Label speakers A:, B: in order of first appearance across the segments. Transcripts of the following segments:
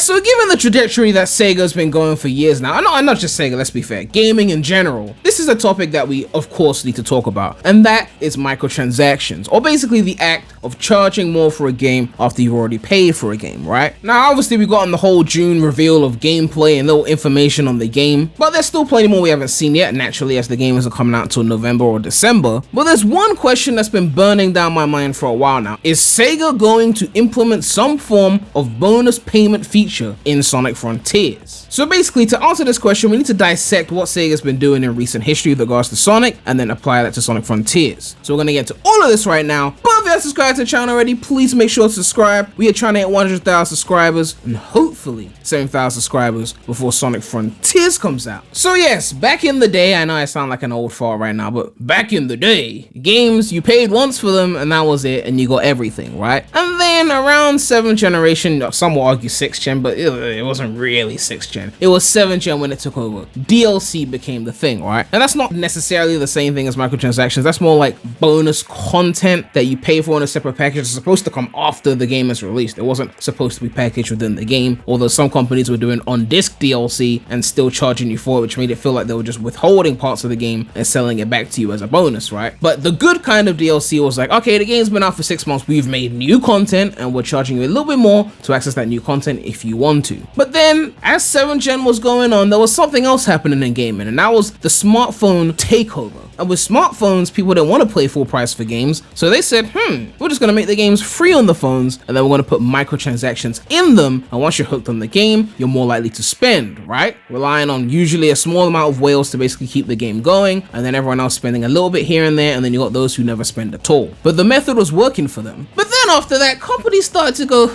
A: so given the trajectory that Sega's been going for years now, and not just Sega, let's be fair, gaming in general, this is a topic that we of course need to talk about, and that is microtransactions, or basically the act of charging more for a game after you've already paid for a game, right? Now obviously we've gotten the whole June reveal of gameplay and little information on the game, but there's still plenty more we haven't seen yet, naturally, as the game isn't coming out until November or December. But there's one question that's been burning down my mind for a while now. Is Sega going to implement some form of bonus payment feature in Sonic Frontiers? So basically, to answer this question, we need to dissect what Sega's been doing in recent history with regards to Sonic, and then apply that to Sonic Frontiers. So we're gonna get to all of this right now, but if you haven't subscribed to the channel already, please make sure to subscribe. We are trying to hit 100,000 subscribers, and hopefully 7,000 subscribers before Sonic Frontiers comes out. So yes, back in the day, I know I sound like an old fart right now, but back in the day, games, you paid once for them, and that was it, and you got everything, right? And then around 7th generation, some will argue 6th gen, but it wasn't really 6th gen. It was 7th gen when it took over. DLC became the thing, right? And that's not necessarily the same thing as microtransactions. That's more like bonus content that you pay for in a separate package. It's supposed to come after the game is released. It wasn't supposed to be packaged within the game, although some companies were doing on-disc DLC and still charging you for it, which made it feel like they were just withholding parts of the game and selling it back to you as a bonus, right? But the good kind of DLC was like, okay, the game's been out for 6 months, we've made new content, and we're charging you a little bit more to access that new content if you want to. But then, as 7th gen was going on, there was something else happening in gaming, and that was the smartphone takeover. And with smartphones, people didn't want to pay full price for games, so they said, we're just gonna make the games free on the phones, and then we're gonna put microtransactions in them, and once you're hooked on the game, you're more likely to spend, right? Relying on usually a small amount of whales to basically keep the game going, and then everyone else spending a little bit here and there, and then you got those who never spend at all. But the method was working for them. But then after that, companies started to go,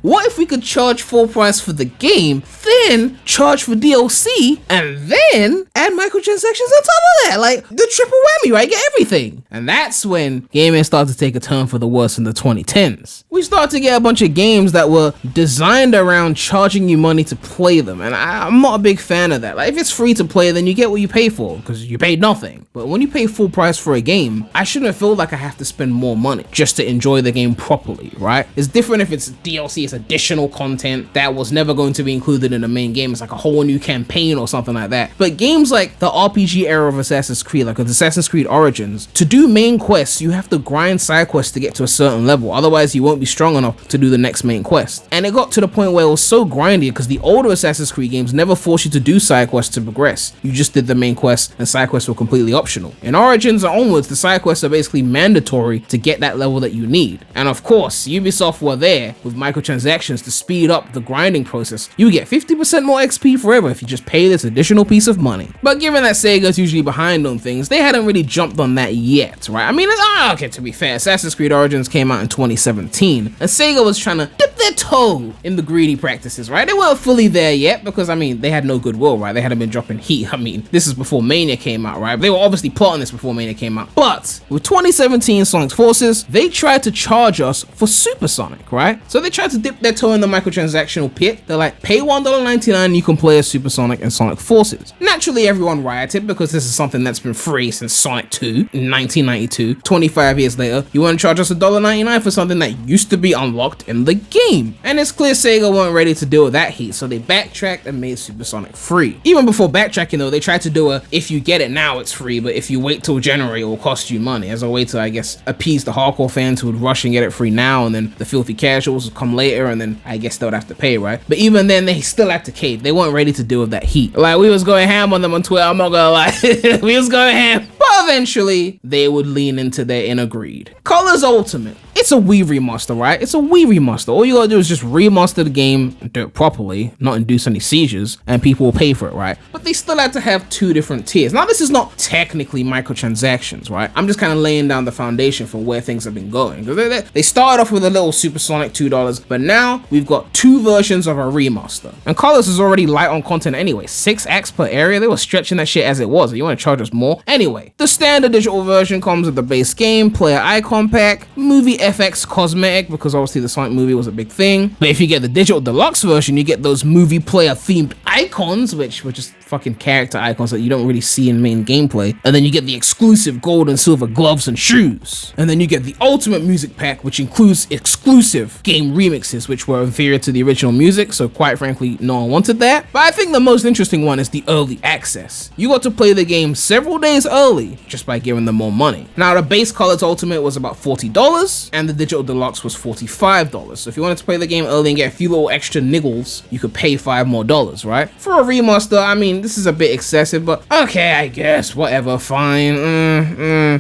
A: what if we could charge full price for the game, then charge for DLC, and then add microtransactions on top of that? Like, the triple whammy, right? Get everything. And that's when gaming started to take a turn for the worse in the 2010s. We started to get a bunch of games that were designed around charging you money to play them, and I'm not a big fan of that. Like, if it's free to play, then you get what you pay for, because you paid nothing. But when you pay full price for a game, I shouldn't feel like I have to spend more money just to enjoy the game properly, right? It's different if it's DLC, it's additional content that was never going to be included in the main game. It's like a whole new campaign or something like that. But games like the RPG era of Assassin's Creed, like Assassin's Creed Origins, to do main quests, you have to grind side quests to get to a certain level. Otherwise, you won't be strong enough to do the next main quest. And it got to the point where it was so grindy because the older Assassin's Creed games never forced you to do side quests to progress. You just did the main quest, and side quests were completely optional. In Origins and onwards, the side quests are basically mandatory to get that level that you need. And of course, Ubisoft were there with microtransactions to speed up the grinding process. You get 50% more XP forever if you just pay this additional piece of money. But given that Sega's usually behind on things, they hadn't really jumped on that yet, right? I mean, okay, to be fair, Assassin's Creed Origins came out in 2017, and Sega was trying to dip their toe in the greedy practices, right? They weren't fully there yet because, I mean, they had no goodwill, right? They hadn't been dropping heat. I mean, this is before Mania came out, right? They were obviously plotting this before Mania came out. But with 2017 Sonic's Forces, they tried to charge us for Super Sonic, right? So they tried to dip their toe in the microtransactional pit. They're like, pay $1.99 and you can play as Super Sonic and Sonic Forces. Naturally, everyone rioted because this is something that's been free since Sonic 2 in 1992. 25 years later, you want to charge us $1.99 for something that used to be unlocked in the game. And it's clear Sega weren't ready to deal with that heat, so they backtracked and made Super Sonic free. Even before backtracking though, they tried to do a, if you get it now it's free, but if you wait till January it will cost you money, as a way to, I guess, appease the hardcore fans who would rush and get it free now, and then the filthy casuals would come later, and then I guess they would have to pay, right? But even then, they still had to cave. They weren't ready to deal with that heat. Like, we was going ham on them on Twitter, I'm not gonna lie. We was going ham. But eventually, they would lean into their inner greed. Colors Ultimate. It's a Wii remaster, right? It's a Wii remaster. All you gotta do is just remaster the game and do it properly, not induce any seizures, and people will pay for it, right? But they still had to have two different tiers. Now, this is not technically microtransactions, right? I'm just kind of laying down the foundation for where things have been going. They started off with a little Super Sonic $2, but now we've got two versions of a remaster. And Colors is already light on content anyway. 6 acts per area. They were stretching that shit as it was. You want to charge us more? Anyway, the standard digital version comes with the base game, player icon pack, movie FX cosmetic, because obviously the Sonic movie was a big thing. But if you get the digital deluxe version, you get those movie player themed icons, which were just fucking character icons that you don't really see in main gameplay. And then you get the exclusive gold and silver gloves and shoes. And then you get the ultimate music pack, which includes exclusive game remixes, which were inferior to the original music. So quite frankly, no one wanted that. But I think the most interesting one is the early access. You got to play the game several days early just by giving them more money. Now the base Colors Ultimate was about $40 and the Digital Deluxe was $45. So if you wanted to play the game early and get a few little extra niggles, you could pay $5 more, right? For a remaster, I mean, this is a bit excessive, but okay, I guess, whatever, fine.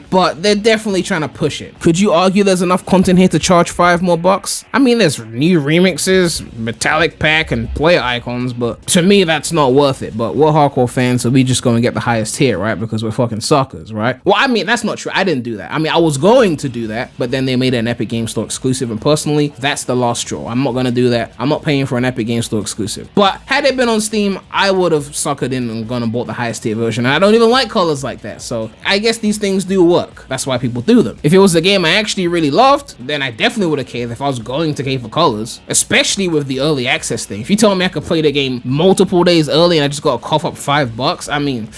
A: But they're definitely trying to push it. Could you argue there's enough content here to charge $5 more? I mean, there's new remixes, metallic pack, and player icons, but to me, that's not worth it. But we're hardcore fans, so we just go and get the highest tier, right? Because we're fucking suckers, right? Well, I mean, that's not true. I didn't do that. I mean, I was going to do that, but then they made an Epic Game Store exclusive, and personally, that's the last straw. I'm not gonna do that. I'm not paying for an Epic Game Store exclusive. But had it been on Steam, I would have suckered in and gone and bought the highest tier version. I don't even like colors like that, so I guess these things do work. That's why people do them. If it was a game I actually really loved, then I definitely would have caved if I was going to cave for colors, especially with the early access thing. If you tell me I could play the game multiple days early and I just got to cough up $5, I mean,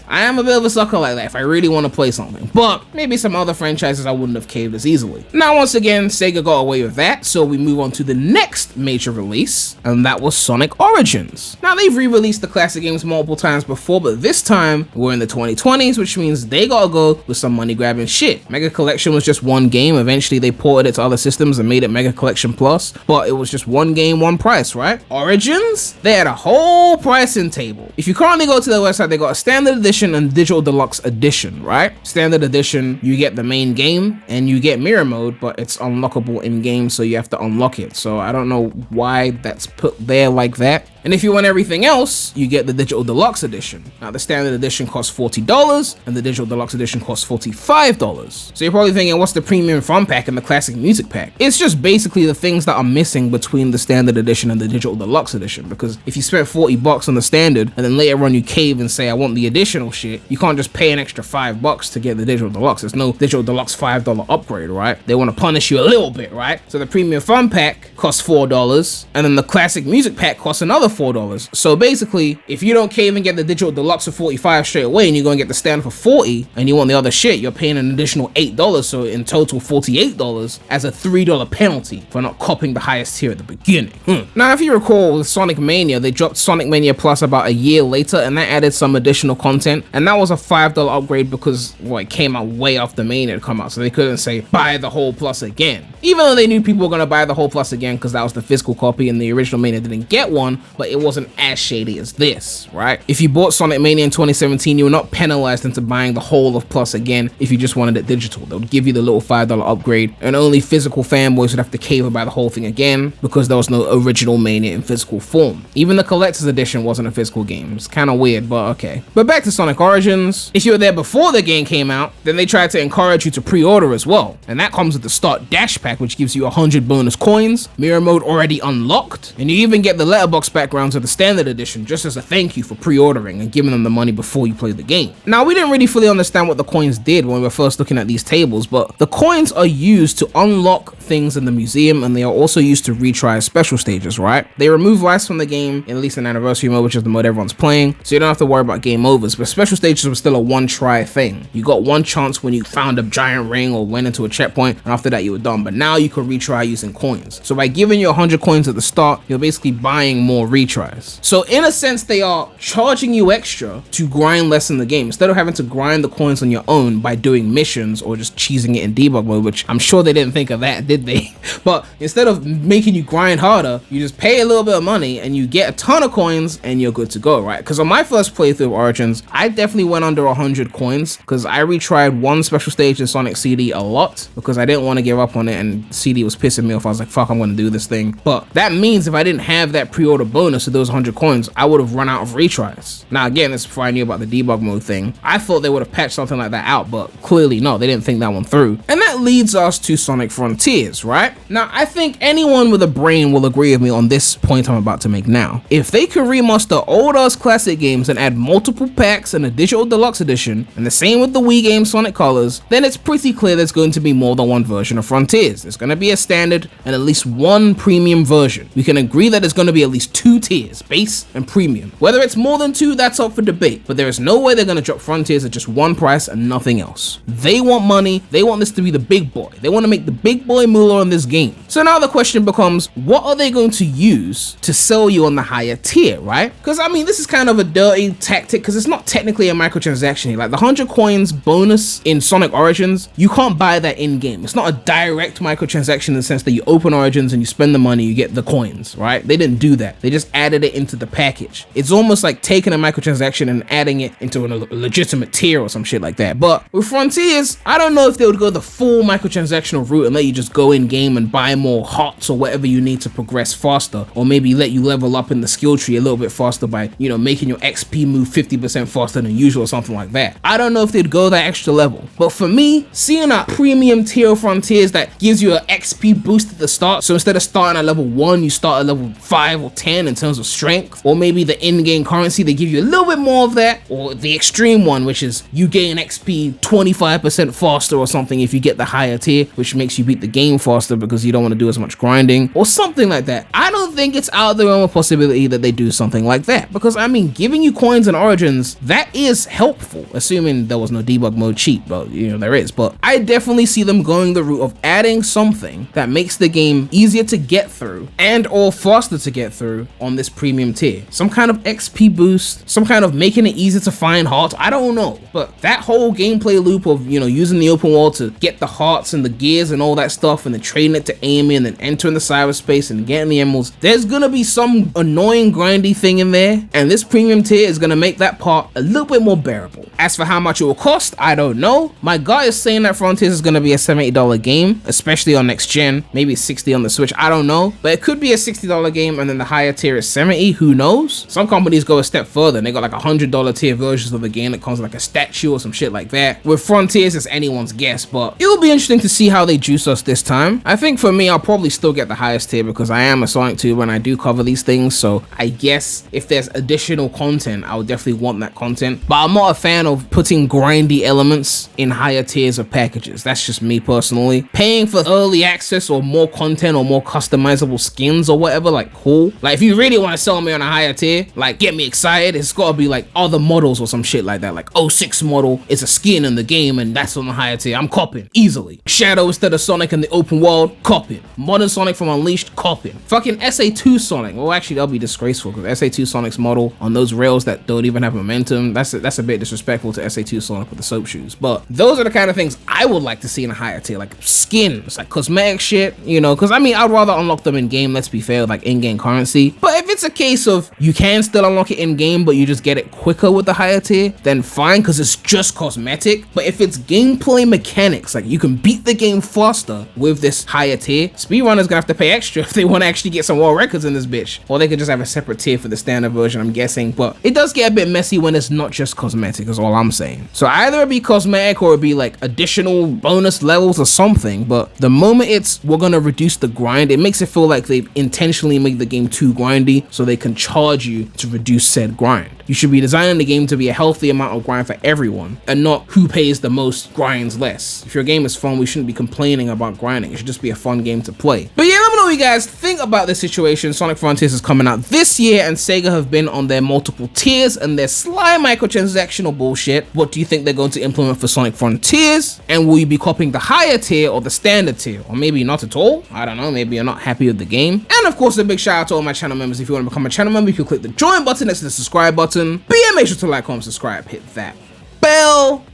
A: I am a bit of a sucker like that if I really want to play something, but maybe some other franchises I wouldn't have caved as easily. Now, once again, Sega got away with that, so we move on to the next major release, and that was Sonic Origins. Now, they've re-released the classic games multiple times before, but this time, we're in the 2020s, which means they gotta go with some money-grabbing shit. Mega Collection was just one game. Eventually, they ported it to other systems and made it Mega Collection Plus, but it was just one game, one price, right? Origins, they had a whole pricing table. If you currently go to their website, they got a standard edition and Digital Deluxe edition, right? Standard edition, you get the main game and you get mirror mode, but it's unlockable in game, so you have to unlock it. So I don't know why that's put there like that. And if you want everything else, you get the Digital Deluxe edition. Now the standard edition costs $40 and the Digital Deluxe edition costs $45. So you're probably thinking, what's the premium fun pack and the classic music pack? It's just basically the things that are missing between the standard edition and the Digital Deluxe edition, because if you spent $40 on the standard and then later on you cave and say I want the additional shit, you can't just pay an extra $5 to get the Digital Deluxe. There's no Digital Deluxe $5 upgrade, right? They want to punish you a little bit, right? So the premium fun pack costs $4 and then the classic music pack costs another $4. So basically, if you don't cave and get the Digital Deluxe for $45 straight away and you're going to get the standard for $40 and you want the other shit, you're paying an additional $8, so in total $48 as a $3 penalty for not copping the highest tier at the beginning. Now, if you recall with Sonic Mania, they dropped Sonic Mania Plus about a year later and that added some additional content, and that was a $5 upgrade because, well, it came out way after Mania to come out, so they couldn't say buy the whole Plus again. Even though they knew people were going to buy the whole Plus again because that was the physical copy and the original Mania didn't get one, but it wasn't as shady as this, right? If you bought Sonic Mania in 2017, you were not penalized into buying the whole of Plus again if you just wanted it digital. They would give you the little $5 upgrade, and only physical fanboys would have to cave and buy the whole thing again because there was no original Mania in physical form. Even the collector's edition wasn't a physical game. It's kind of weird, but okay. But back to Sonic Origins. If you were there before the game came out, then they tried to encourage you to pre-order as well, and that comes with the Start Dash Pack, which gives you 100 bonus coins, mirror mode already unlocked, and you even get the letterbox backgrounds of the standard edition just as a thank you for pre-ordering and giving them the money before you play the game. Now, we didn't really fully understand what the coins did when we were first looking at these tables, but the coins are used to unlock things in the museum, and they are also used to retry special stages, right? They remove lives from the game, at least in Anniversary mode, which is the mode everyone's playing, so you don't have to worry about game overs, but special stages were still a one-try thing. You got one chance when you found a giant ring or went into a checkpoint, and after that you were done, but now you can retry using coins. So by giving you 100 coins at the start, you're basically buying more retries. So in a sense, they are charging you extra to grind less in the game, instead of having to grind the coins on your own by doing missions or just cheesing it in debug mode, which I'm sure they didn't think of that, did they? But instead of making you grind harder, you just pay a little bit of money and you get a ton of coins and you're good to go, right? Because on my first playthrough of Origins, I definitely went under 100 coins because I retried one special stage in Sonic CD a lot because I didn't want to give up on it, and CD was pissing me off. I was like, fuck, I'm going to do this thing. But that means if I didn't have that pre-order bonus of those 100 coins, I would have run out of retries. Now again, this is before I knew about the debug mode thing. I thought they would have patched something like that out, but clearly no, they didn't think that one through. And that leads us to Sonic Frontiers. tiers, right? Now, I think anyone with a brain will agree with me on this point I'm about to make now. If they could remaster old-ass classic games and add multiple packs and a digital deluxe edition, and the same with the Wii game Sonic Colors, then it's pretty clear there's going to be more than one version of Frontiers. There's going to be a standard and at least one premium version. We can agree that there's going to be at least 2 tiers, base and premium. Whether it's more than 2, that's up for debate, but there is no way they're going to drop Frontiers at just one price and nothing else. They want money, they want this to be the big boy. They want to make the big boy moolah on this game. So now the question becomes, what are they going to use to sell you on the higher tier, right? Because I mean, this is kind of a dirty tactic because it's not technically a microtransaction here. Like the 100 coins bonus in Sonic Origins, you can't buy that in game. It's not a direct microtransaction in the sense that you open Origins and you spend the money, you get the coins, right? They didn't do that. They just added it into the package. It's almost like taking a microtransaction and adding it into a legitimate tier or some shit like that. But with Frontiers, I don't know if they would go the full microtransactional route and let you just go in game and buy more hearts or whatever you need to progress faster, or maybe let you level up in the skill tree a little bit faster by, you know, making your XP move 50% faster than usual or something like that. I don't know if they'd go that extra level, but for me, seeing a premium tier of Frontiers that gives you an XP boost at the start, so instead of starting at level 1, you start at level 5 or 10 in terms of strength, or maybe the in-game currency, they give you a little bit more of that, or the extreme one, which is you gain XP 25% faster or something if you get the higher tier, which makes you beat the game faster because you don't want to do as much grinding, or something like that. I don't think it's out of the realm of possibility that they do something like that, because I mean, giving you coins in Origins, that is helpful, assuming there was no debug mode cheat, but you know, there is. But I definitely see them going the route of adding something that makes the game easier to get through and or faster to get through on this premium tier. Some kind of XP boost, some kind of making it easier to find hearts, I don't know. But that whole gameplay loop of, you know, using the open world to get the hearts and the gears and all that stuff, and then trading it to Amy and then entering the cyberspace and getting the emeralds, there's gonna be some annoying grindy thing in there, and this premium tier is gonna make that part a little bit more bearable. As for how much it will cost, I don't know. My guy is saying that Frontiers is gonna be a $70 game, especially on next gen, maybe 60 on the Switch, I don't know, but it could be a $60 game and then the higher tier is 70, who knows? Some companies go a step further and they got like $100 tier versions of the game that comes with like a statue or some shit like that. With Frontiers, it's anyone's guess, but it'll be interesting to see how they juice us this time. I think for me, I'll probably still get the highest tier because I am a Sonic tuber and I do cover these things, so I guess if there's additional content, I would definitely want that content, but I'm not a fan of putting grindy elements in higher tiers of packages. That's just me personally. Paying for early access or more content or more customizable skins or whatever, like cool. Like if you really want to sell me on a higher tier, like get me excited, it's gotta be like other models or some shit like that. Like 06 model is a skin in the game and that's on the higher tier. I'm copping easily. Shadow instead of Sonic in the open world, copping. Modern Sonic from Unleashed, copping. Fucking SA2 Sonic, well actually that'll be disgraceful because SA2 Sonic's model on those rails that don't even have momentum, that's a bit disrespectful to SA2 Sonic with the soap shoes. But those are the kind of things I would like to see in a higher tier, like skins, like cosmetic shit, you know, because I mean, I'd rather unlock them in game, let's be fair, like in-game currency. But if it's a case of you can still unlock it in game, but you just get it quicker with the higher tier, then fine, because it's just cosmetic. But if it's gameplay mechanics, like you can beat the game faster with this higher tier, speedrunners gonna have to pay extra if they want to actually get some world records in this bitch. Or they could just have a separate tier for the standard version, I'm guessing. But it does get a bit messy when it's not just cosmetic, is all I'm saying. So either it be cosmetic or it be like additional bonus levels or something, but the moment it's we're gonna reduce the grind, it makes it feel like they've intentionally made the game too grindy so they can charge you to reduce said grind. You should be designing the game to be a healthy amount of grind for everyone and not who pays the most grinds less. If your game is fun, we shouldn't be complaining about grinding. It should just be a fun game to play. But yeah, let me know what you guys think about this situation. Sonic Frontiers is coming out this year and Sega have been on their multiple tiers and their sly microtransactional bullshit. What do you think they're going to implement for Sonic Frontiers? And will you be copying the higher tier or the standard tier? Or maybe not at all? I don't know, maybe you're not happy with the game. And of course, a big shout out to all my channel members. If you want to become a channel member, you can click the join button next to the subscribe button. But yeah, make sure to like, comment, subscribe, hit that bell.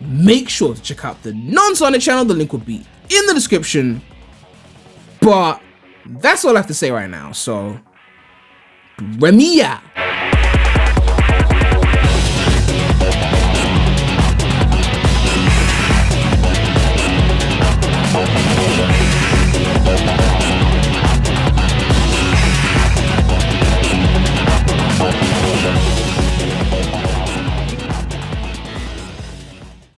A: Make sure to check out the non-Sonic channel. The link will be in the description. But that's all I have to say right now. So, Premy.